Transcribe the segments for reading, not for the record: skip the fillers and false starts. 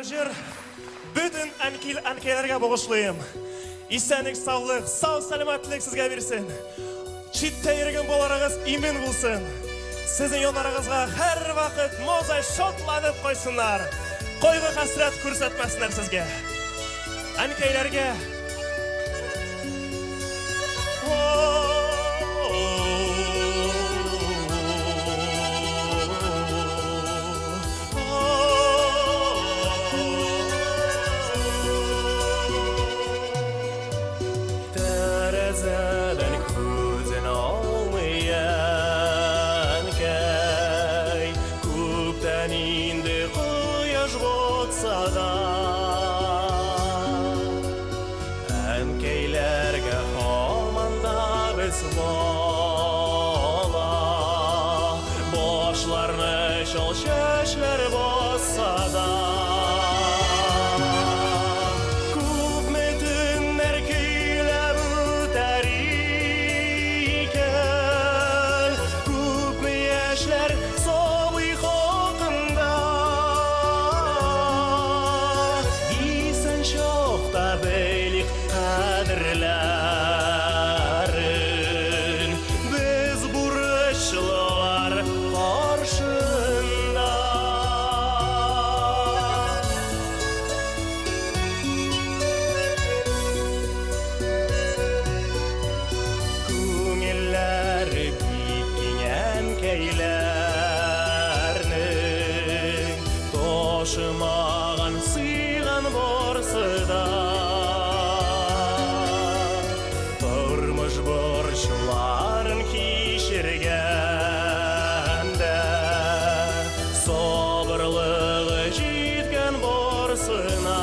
жер бүтін әнкейлерге бұғышлайым. Исәнік саулық, сау сәлемәтлік сізге берсін. Читте ерген боларыңыз имен болсын. Сіздің yollarыңызға әр вақыт мозай шотланып қойсынlar. Қойғы қасырет көрсетмесінler сізге. Әнкейлерге Tәрәзәдән күзен алмыян кәй, күптән инде құяш батса да, әнкәйләргә һаман да без бала, башларны шал чәчләр басса да. Biz buruşlar karşında. Күңелләр биткән әнкәйләрнең ташымаган сыйган барсы да. Тормыш борчуларын кичергәндә, сабырлыгы җиткән барсына.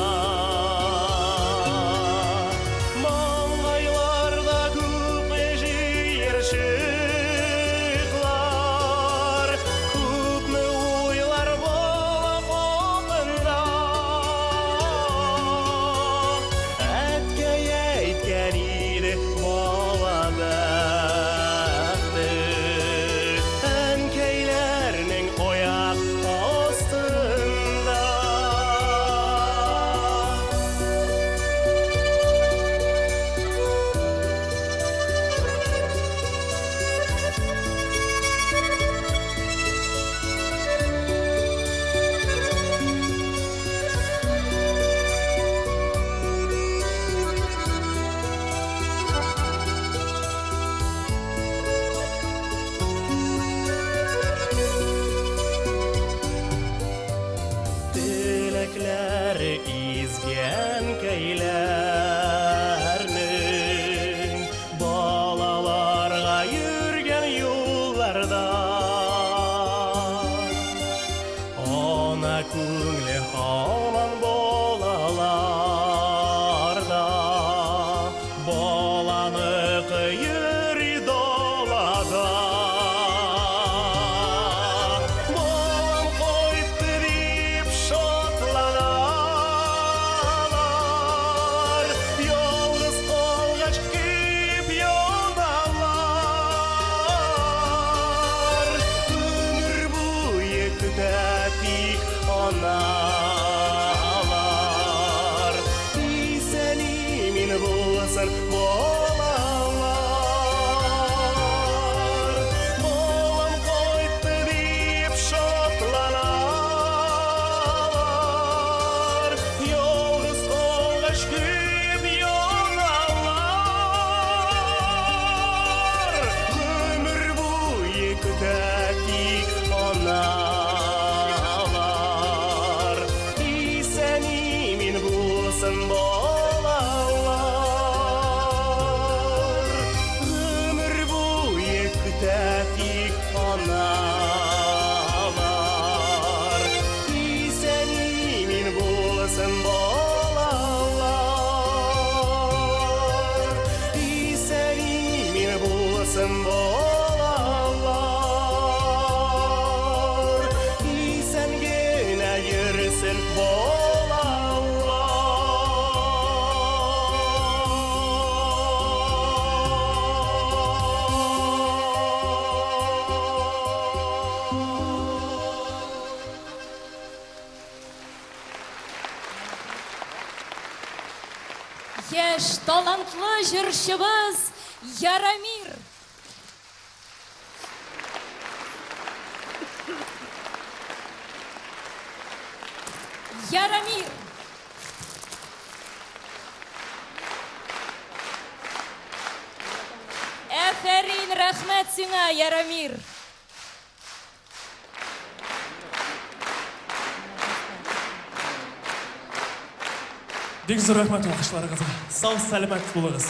Маңгайларда күпме җыерчыклар, күпме уйлар бала хакында. Әткәй әйткән иде бала бәхте, әнкәйләрнең аяк астында. Теләкләре изгән әнкәйләрнең балаларга йөргән юлларда. Ана күңле һаман балаларда, баланыкы йөри далада. Балам кайтты дип шатланалар, ялгыз калгач көйүп яналар. Ömür буе көтә тик аналар, исән-имин булсын балалар. Балам кайтты дип шатланалар, ялгыз калгач көйүп яналар. Ömür буе көтә тик аналар, исән-имин булсын балалар. Яш талантлы жырчыбыз Яромир. Яромир. Әфәрин, рәхмәт сиңа, Яромир. Бик зур рәхмәт алкышларыгызга. Сау сәламәт булыгыз.